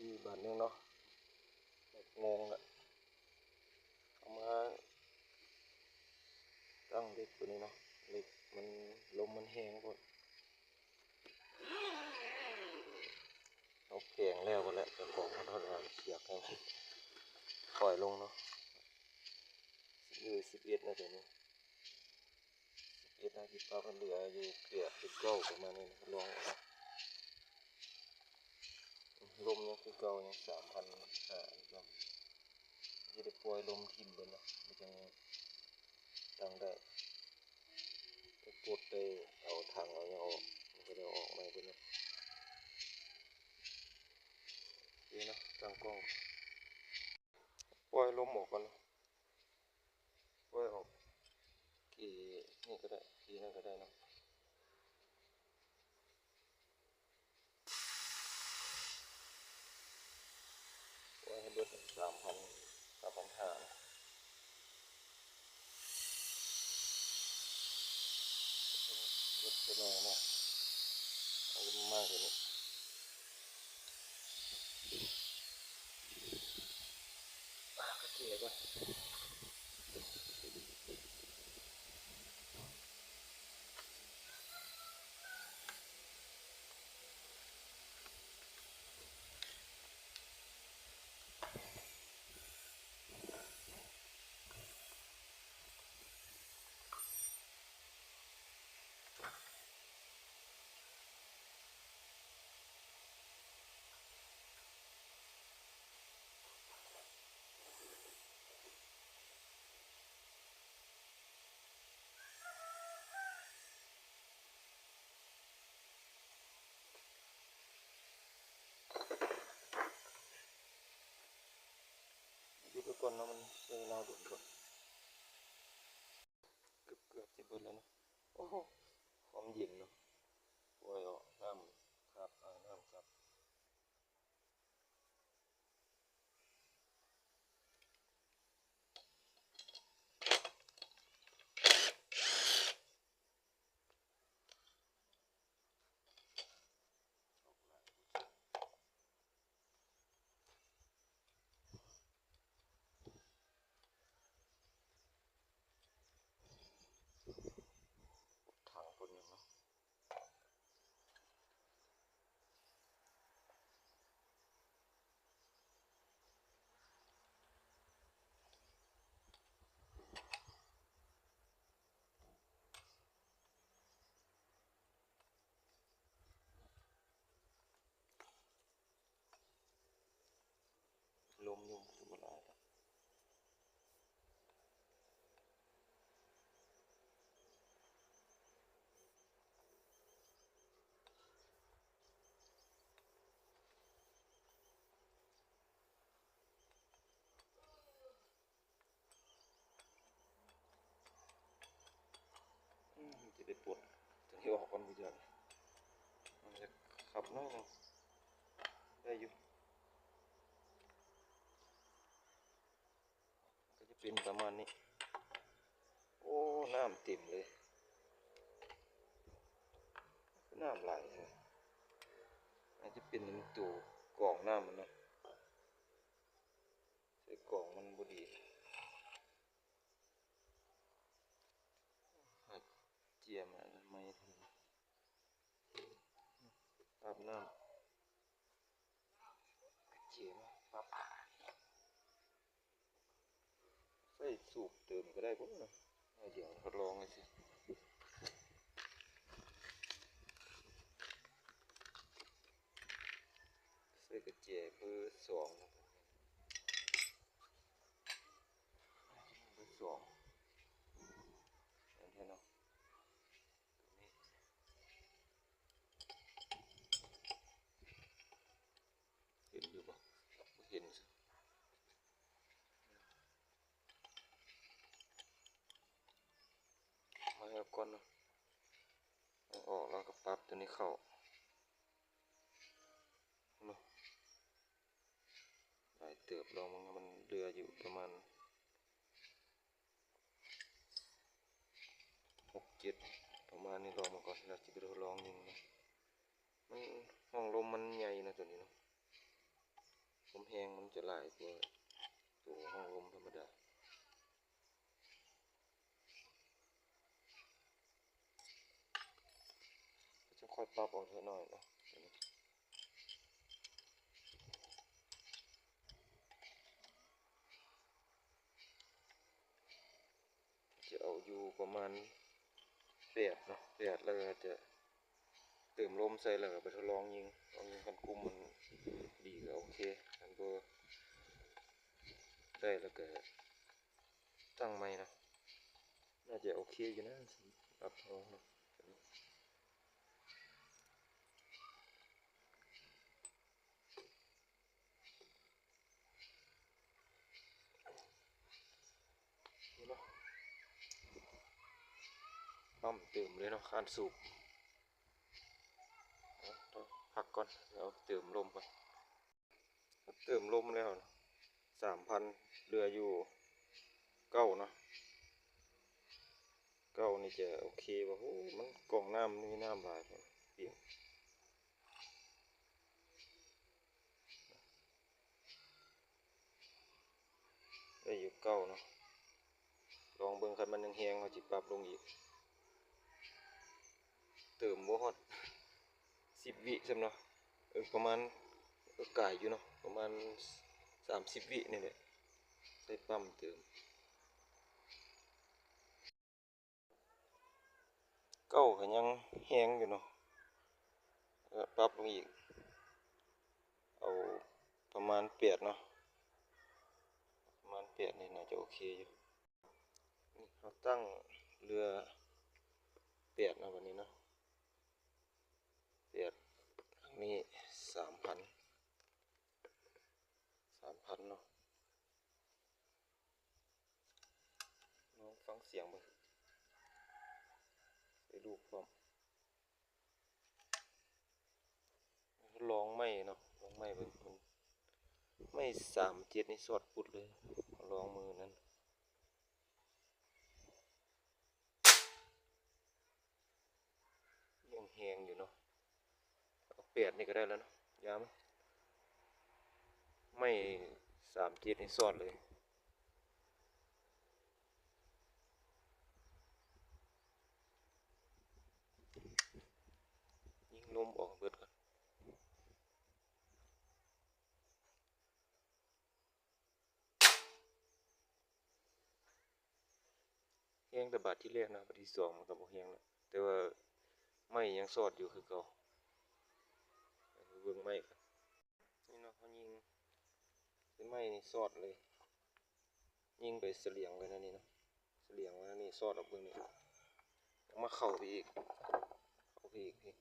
ที่บ้านนึงเนาะงงละเอามาตั้งเล็กตัวนี้เนาะเล็กมันลมมันแห้งหมดเอาแกงแล้วหมดแล้วแต่ของมันทอดเสียกให้มันปล่อยลงเนาะอยู่11นะตัวนี้11นาทีป้ามันเหลืออยู่เกือบ19ประมาณนี้นะลองนะลมยังคือเก่ายัง3,500ครับจะได้ปล่อยลมทิ่มเลยเนาะมันจะตั้งได้กดได้เอาทางเอายังออกมันก็จะออกมาเป็นนี่เนาะตั้งกล้องปล่อยลมออกก่อนเนาะปล่อยออกกี่นี่ก็ได้กี่นั่นก็ได้เนาะปล่อยให้เบิด3,500เบิดไปหน่อยนะเอามากกว่านี้ก็เจี๋ยก่อนดูไปก่อนเนาะมันใช้เวลาดูก่อนเกือบจะเบิดแล้วเนาะโอ้โหความเย็นเนาะปล่อยออกน้ำครับน้ำครับถังคนยังเนาะลมยุ่งคือบ่หลายครับจะได้ปวดจะให้ออกก่อนบ่จักมันจะขับน้อยนึงได้อยู่ก็จะเป็นประมาณนี้โอ้น้ำเต็มเลยน้ำไหลเลยอาจจะเป็นตัวกรองน้ำมันเนาะใส่กรองมันบ่ดีเจียมาไม่ถึงอาบน้ำเจียมาปั๊บใส่สูบเติมก็ได้ปุ๊บเนาะเดี๋ยวทดลองเลยสิใส่กระเจี๊ยบเบอร์2เบอร์2อันนี้เนาะเห็นอยู่ปะเห็นสิมาให้ก่อนเนาะออกแล้วก็ปรับตัวนี้เข้าเนาะหลายเติบลองมันเรืออยู่ประมาณ6-7ประมาณนี้ลองมาก่อนแล้วจะไปลองยิงนะมันห้องลมมันใหญ่นะตัวนี้เนาะ จะหลายกว่าตัวห้องลมธรรมดาจะค่อยปรับออกเท่าน้อยนะจะเอาอยู่ประมาณ8เนาะ8แล้วก็จะเติมลมใส่แล้วก็ไปทดลองยิงกันกุมมันดีก็โอเคอันก็ได้แล้วก็ตั้งใหม่นะน่าจะโอเคอยู่นะปรับเอาเนาะนี่เนาะปั๊มเติมเลยเนาะคานสูบพักก่อนเดี๋ยวเติมลมก่อนเติมลมแล้ว3,000เรืออยู่9เนาะ9นี่จะโอเคป่ะโอ้มันกล่องน้ำนี่น้ำหลายเปลี่ยนได้อยู่9เนาะลองเบิ่งคันมันยังแห้งเขาจิปรับลงอีกเติมบ่ฮอด10 วิซ้ำเนาะประมาณไก่อยู่เนาะประมาณ30 วินี่แหละใส่ปั๊มเติม9ก็ยังแห้งอยู่เนาะปรับลงอีกเอาประมาณ8เนาะประมาณ8นี่น่าจะโอเคอยู่นี่เราตั้งเรือ8นะวันนี้เนาะ8นี่3,000เนาะลองฟังเสียงเบิ่งใส่ลูกพร้อมลองไม่เนาะลองไม่เบิ่งมันไม่37นี่สอดปุดเลยลองมือนั้นยังแหงอยู่เนาะเอา8นี่ก็ได้แล้วเนาะยามไม่37นี่สอดเลยยิงลมออกเบิดก่อนแห้งแต่บาทที่แรกนะบาทที่2มันก็บ่แห้งแล้วแต่ว่าไม่ยังสอดอยู่คือเก่าเบิ่งไม่กันนี่เนาะเขายิงไม่นี่สอดเลยยิงไปเสลียงไว้นั่นนี่เนาะเสลียงไว้นั่นนี่สอดออกเบิ่งนี่มาเข้าไปอีกเข้าไปอีกนี่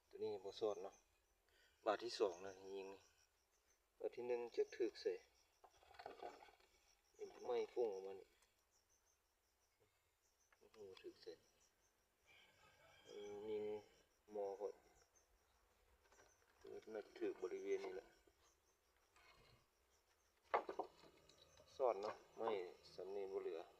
ตัวนี้บ่สอดเนาะบาทที่2นะยิงบาทที่1จะถึกใส่ไม่ฟุ้งออกมานี่โอ้โหถึกใส่ยิงมอก่อนน่าจะถึกบริเวณนี้แหละสอดเนาะไม่สำนีบ่เหลือ37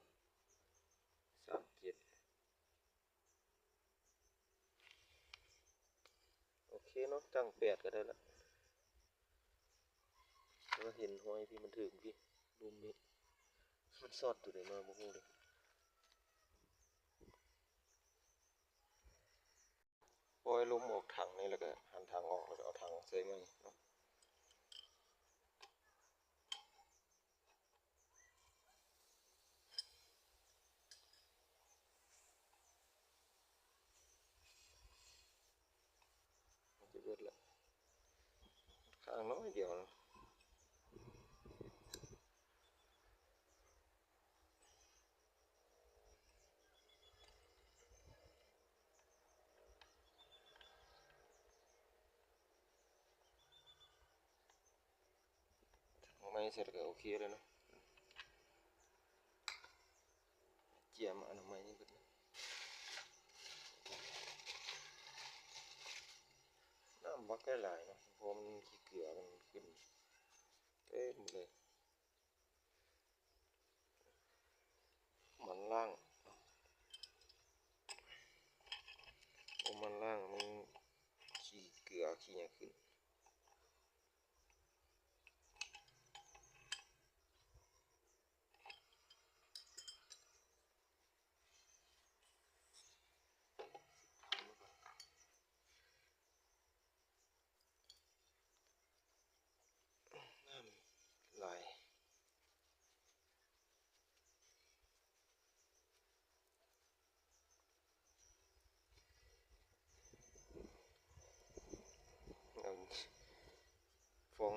โอเคเนาะตั้ง8ก็ได้ละแล้วเห็นห้อยพี่มันถึงพี่มุมนี้มันสอดตัวไหนมาบ่ฮู้เลยปล่อยลมออกถังนี่แล้วก็หันถังออกแล้วก็เอาถังใส่มันเนาะมันจะเบิดละข้างน้อยเดียวเนาะไม่เสร็จก็โอเคเลยเนาะเจียมอนามัยนี่เบิดน้ำบักได้หลายเนาะเพราะมันขี้เกลือมันขึ้นเต็มเลยมันล่างมันล่างมันขี้เกลือขี้หยังขึ้น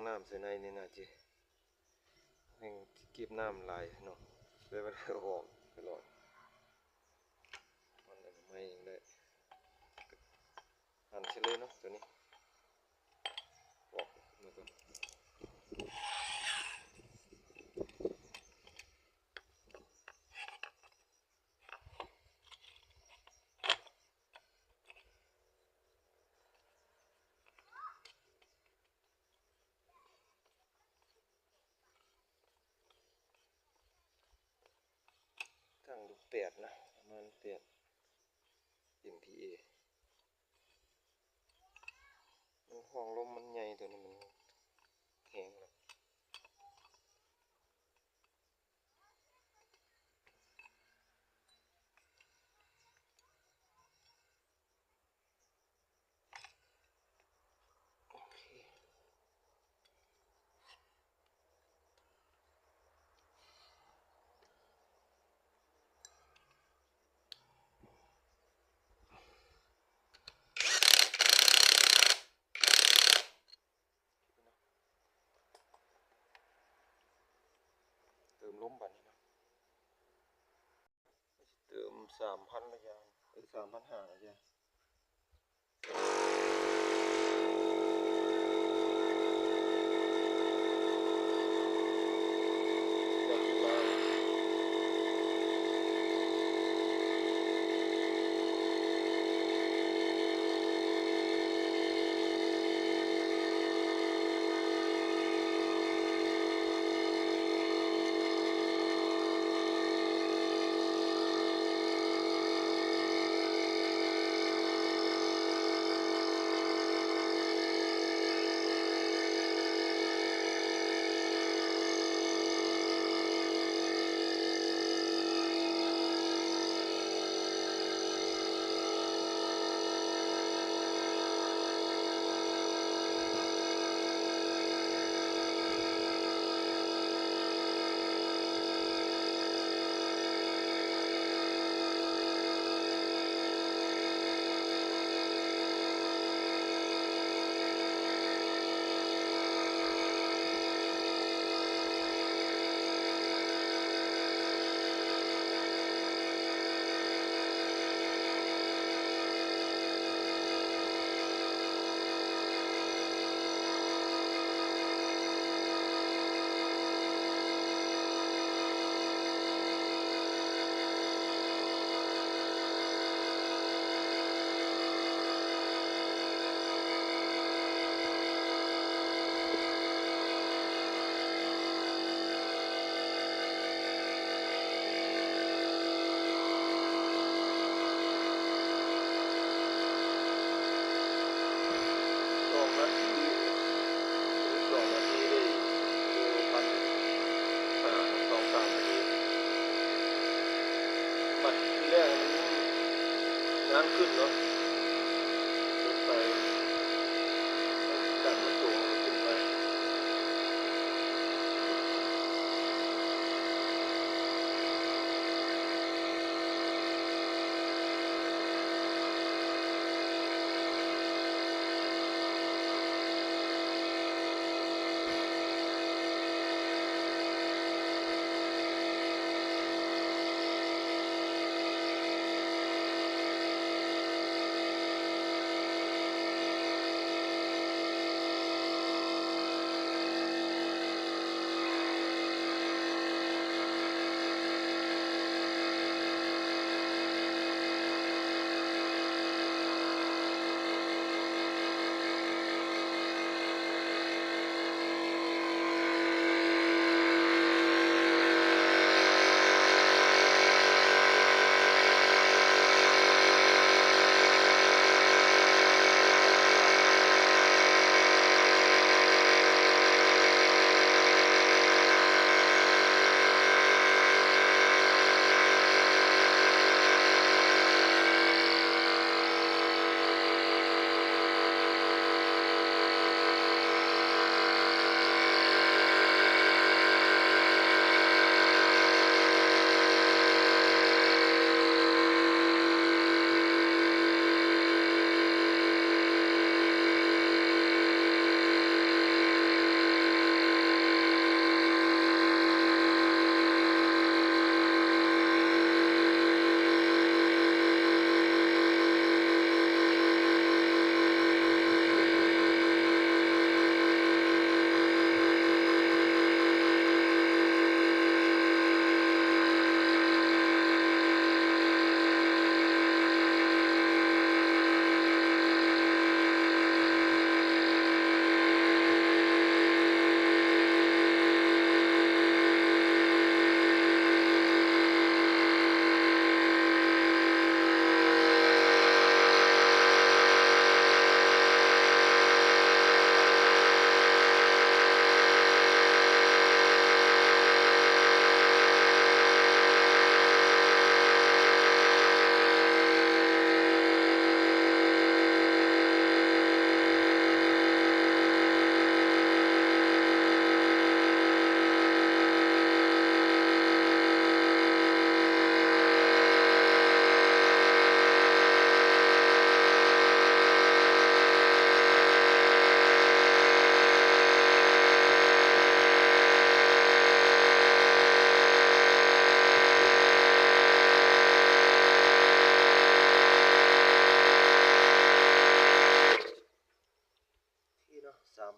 น้ำใส่ในนี่น่าจิแห่งเก็บน้ำหลายเนาะเลยมันออกตลอดมันไม่ยังได้หั่นเฉลยเนาะตัวนี้ออกมาก่อนตั้งดู8นะประมาณ8 MPa มันห้องลมมันใหญ่ตัวนี้มันแข็งแล้วโอเคเติมลมบัดนี้เนาะเติม 3,000 ระยะ3,500 ระยะงานขึ้นเนาะรถไฟจากมันสูงขึ้นไป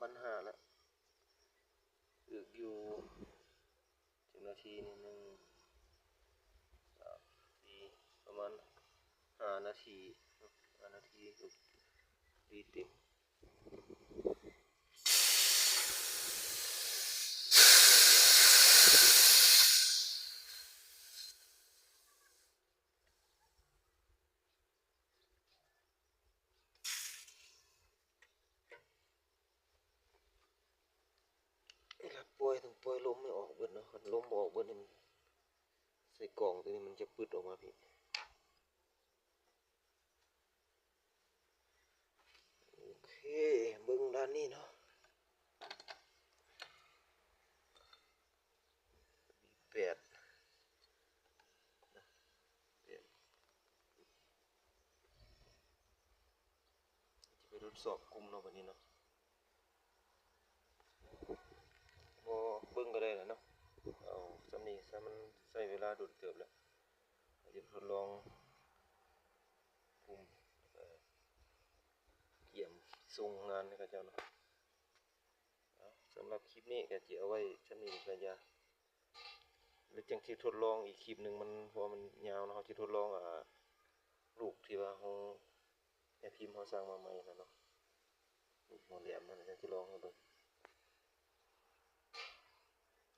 3,500แล้วอึกอยู่ถึงนาทีนี่1 3 4ประมาณ5 นาที5 นาทีอึกดีเต็มปล่อยต้องปล่อยลมไม่ออกเบิดเนาะคันลมบ่ออกเบิดนี่มันใส่กล่องตัวนี้มันจะปึดออกมาพี่โอเคเบิ่งด้านนี้เนาะ8จะไปทดสอบกลุ่มเนาะบัดนี้เนาะบ่เบิ่งก็ได้แหละเนาะเอาสำนี้ซะมันใช้เวลาโดนเติบแล้วจะทดลองกลุ่มเกี่ยมส่งงานให้กับเจ้าเนาะสำหรับคลิปนี้ก็จะเอาไว้สำนี้ก็อย่าแล้วจังที่ทดลองอีกคลิปหนึ่งมันเพราะมันยาวเนาะเขาที่ทดลองลูกที่ว่าเขาแม่พิมพ์เขาสร้างมาใหม่นะเนาะลูกหัวเหลี่ยมมันจะที่ลองให้เบิ่ง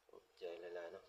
อดใจหลายๆเนาะ